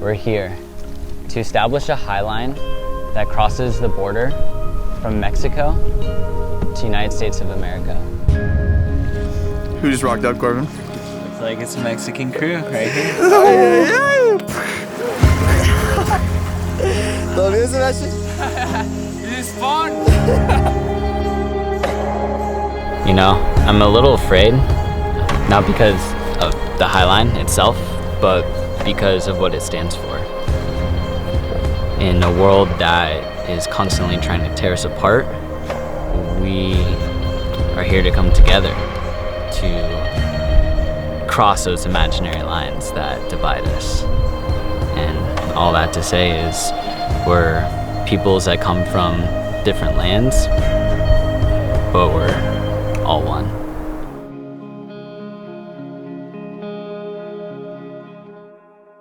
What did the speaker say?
We're here to establish a highline that crosses the border from Mexico to United States of America. Who just rocked up, Corbin? Looks like it's a Mexican crew right here. ¿Todo bien, Sebastian? It is fun! You know, I'm a little afraid, not because of the highline itself, but because of what it stands for. In a world that is constantly trying to tear us apart, we are here to come together to cross those imaginary lines that divide us. And all that to say is we're peoples that come from different lands, but we're all one.